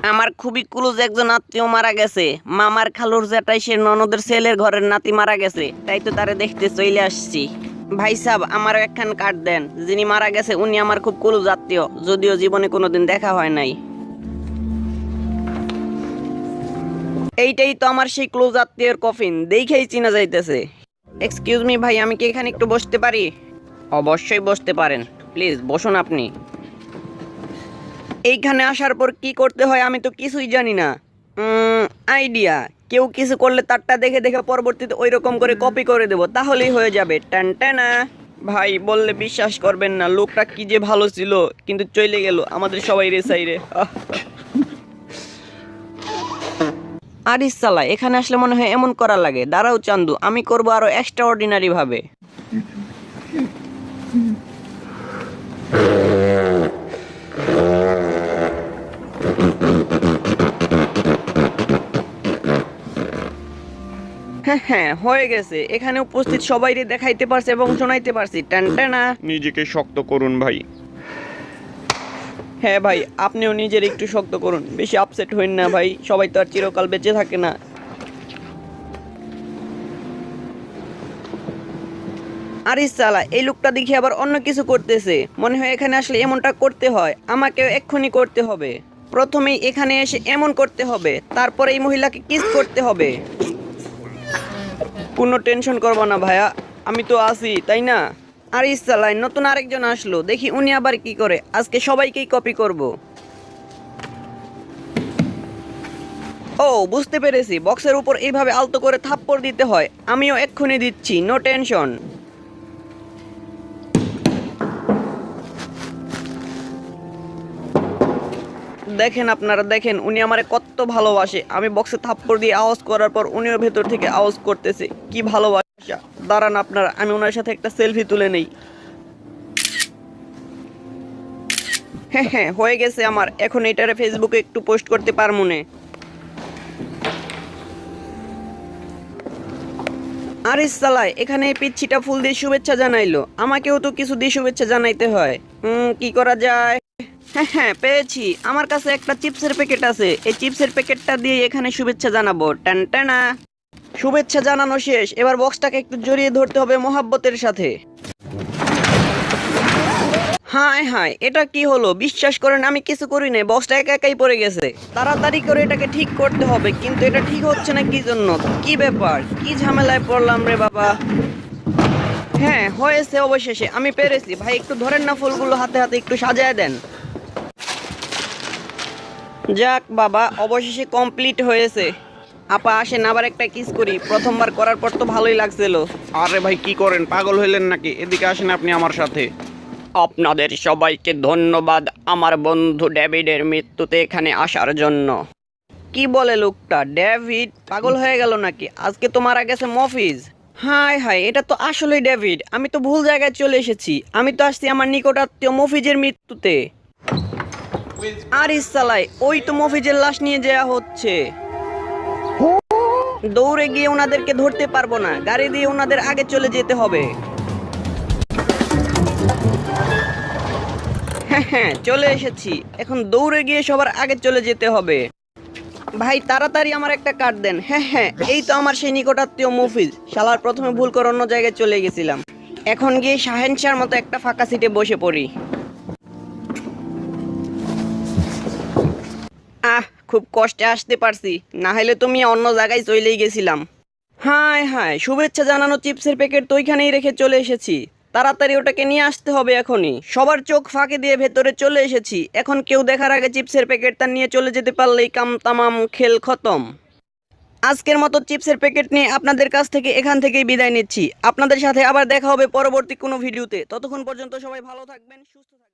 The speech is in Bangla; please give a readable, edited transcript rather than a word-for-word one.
আমার খুবই ক্লোজ একজন আত্মীয় মারা গেছে। মামার খালুর জ্যাঠাই সে ননদের ছেলের ঘরের নাতি মারা গেছে, তাই তো তারে দেখতে চলে আসছি। ভাই সাহেব, আমারও একখান কার্ড দেন। যিনি মারা গেছে উনি আমার খুব ক্লোজ আত্মীয়, যদিও জীবনে কোনোদিন দেখা হয় নাই। এইটাই তো আমার সেই ক্লোজ আত্মীয়ের কফিন, দেখেই চিনা যাইতেছে। এক্সকিউজ মি ভাই, আমি কি এখানে একটু বসতে পারি? অবশ্যই বসতে পারেন, প্লিজ বসুন আপনি। এইখানে আসার পর কি করতে হয় আমি তো কিছুই জানি না। আইডিয়া, কেউ কিছু করলে তারটা দেখে দেখে পরবর্তীতে ওই রকম করে কপি করে দেব, তাহলেই হয়ে যাবে। টানটানা। ভাই বললে বিশ্বাস করবেন না, লোকটা কি যে ভালো ছিল, কিন্তু চলে গেল আমাদের সবাই রেসাইরে। আরিস সালা, এখানে আসলে মনে হয় এমন করা লাগে। দাঁড়াও চান্দু, আমি করবো আরো এক্সট্রা অর্ডিনারি ভাবে। হ্যাঁ হ্যাঁ, হয়ে গেছে। এখানে উপস্থিত সবাইরে দেখাইতে পারছে এবং শোনাইতে পারছি। টানটানা। নিজেকে শক্ত করুন ভাই। হ্যাঁ ভাই, আপনিও নিজের একটু শক্ত করুন, বেশি আপসেট হইন না ভাই, সবাই তো আর চিরকাল বেঁচে থাকে না। আরে সালা, এই লোকটা দেখি আবার অন্য কিছু করতেছে। মনে হয় এখানে আসলে এমনটা করতে হয়, আমাকেও এক্ষুনি করতে হবে। প্রথমেই এখানে এসে এমন করতে হবে, তারপরে এই মহিলাকে কিস করতে হবে। কোনো টেনশন করবো না ভাইয়া, আমি তো আছি, তাই না? আর ইসালাই, নতুন আরেকজন আসলো, দেখি উনি আবার কি করে। আজকে সবাইকেই কপি করব। ও, বুঝতে পেরেছি, বক্সের উপর এইভাবে আলতো করে থাপ্পড় দিতে হয়। আমিও এক্ষুনি দিচ্ছি, নো টেনশন। দেখেন আপনারা, দেখেন উনি আমারে কত ভালোবাসে। আমি বক্সে থাপ্পড় দিয়ে আওয়াজ করার পর উনিও ভেতর থেকে আওয়াজ করতেছে। কি ভালোবাসা! দাঁড়ান আপনারা, আমি ওনার সাথে একটা সেলফি তুলে নেই। হ্যাঁ হ্যাঁ, হয়ে গেছে আমার। এখন এটারে ফেসবুকে একটু পোস্ট করতে পারবো না। আরে সালাই, এখানে এই পিচ্ছিটা ফুল দিয়ে শুভেচ্ছা জানাইলো, আমাকেও তো কিছু দিয়ে শুভেচ্ছা জানাইতে হয়। কি করা যায়? হ্যাঁ হ্যাঁ, পেয়েছি। আমার কাছে একটা চিপসের প্যাকেট আছে, এই চিপসের প্যাকেটটা দিয়ে এখানে শুভেচ্ছা জানাবো। টানটানা। শুভেচ্ছা জানানো শেষ, এবার বক্সটাকে একটু জড়িয়ে ধরতে হবে মোহাব্বতের সাথে। হায় হায়, এটা কি হলো? বিশ্বাস করেন আমি কিছু করি নাই, বক্সটা একা একাই পড়ে গেছে। তাড়াতাড়ি করে এটাকে ঠিক করতে হবে, কিন্তু এটা ঠিক হচ্ছে না কি জন্য? কি ব্যাপার, কি ঝামেলায় পড়লাম রে বাবা। হ্যাঁ, হয়েছে অবশেষে, আমি পেরেছি। ভাই একটু ধরেন না, ফুলগুলো হাতে হাতে একটু সাজায় দেন। যাক বাবা, অবশেষে কমপ্লিট হয়েছে। আপা আসেন, আবার একটা কিস করি। প্রথমবার করার পর তো ভালোই লাগছিল। আরে ভাই কি করেন, পাগল হইলেন নাকি? এদিকে আসেন আপনি আমার সাথে। আপনাদের সবাইকে ধন্যবাদ আমার বন্ধু ডেভিডের মৃত্যুতে এখানে আসার জন্য। কি বলে লোকটা? ডেভিড পাগল হয়ে গেল নাকি? আজকে তো মারা গেছে মফিজ। হায় হায়, এটা তো আসলেই ডেভিড। আমি তো ভুল জায়গায় চলে এসেছি। আমি তো আসছি আমার নিকটাত্মীয় মফিজের মৃত্যুতে। আর ইসালাই, ওই তো মফিজের লাশ নিয়ে যাওয়া হচ্ছে। দৌড়ে গিয়ে ওনাদেরকে ধরতে পারবো না, গাড়ি দিয়ে ওনাদের আগে চলে যেতে হবে। হ্যাঁ হ্যাঁ, চলে এসেছি। এখন দৌড়ে গিয়ে সবার আগে চলে যেতে হবে। ভাই তাড়াতাড়ি আমার একটা কার্ড দেন। হ্যাঁ হ্যাঁ, এই তো আমার সেই নিকটাত্মীয় মফিজ। শালার, প্রথমে ভুল করে অন্য জায়গায় চলে গেছিলাম। এখন গিয়ে শাহেনশার মতো একটা ফাঁকা সিটে বসে পড়ি। খুব কষ্টে আসতে পারছি, না হলে তুমি অন্য জায়গায় চলেই গেছিলাম। হায় হায়, শুভেচ্ছা জানানো চিপসের প্যাকেট তো ওইখানেই রেখে চলে এসেছি। তাড়াতাড়ি ওটাকে নিয়ে আসতে হবে এখনই। সবার চোখ ফাঁকি দিয়ে ভেতরে চলে এসেছি। এখন কেউ দেখার আগে চিপসের প্যাকেটটা নিয়ে চলে যেতে পারলেই কাম তামাম, খেল খতম। আজকের মতো চিপসের প্যাকেট নিয়ে আপনাদের কাছ থেকে এখান থেকেই বিদায় নিচ্ছি। আপনাদের সাথে আবার দেখা হবে পরবর্তী কোনো ভিডিওতে। ততক্ষণ পর্যন্ত সবাই ভালো থাকবেন, সুস্থ থাকবেন।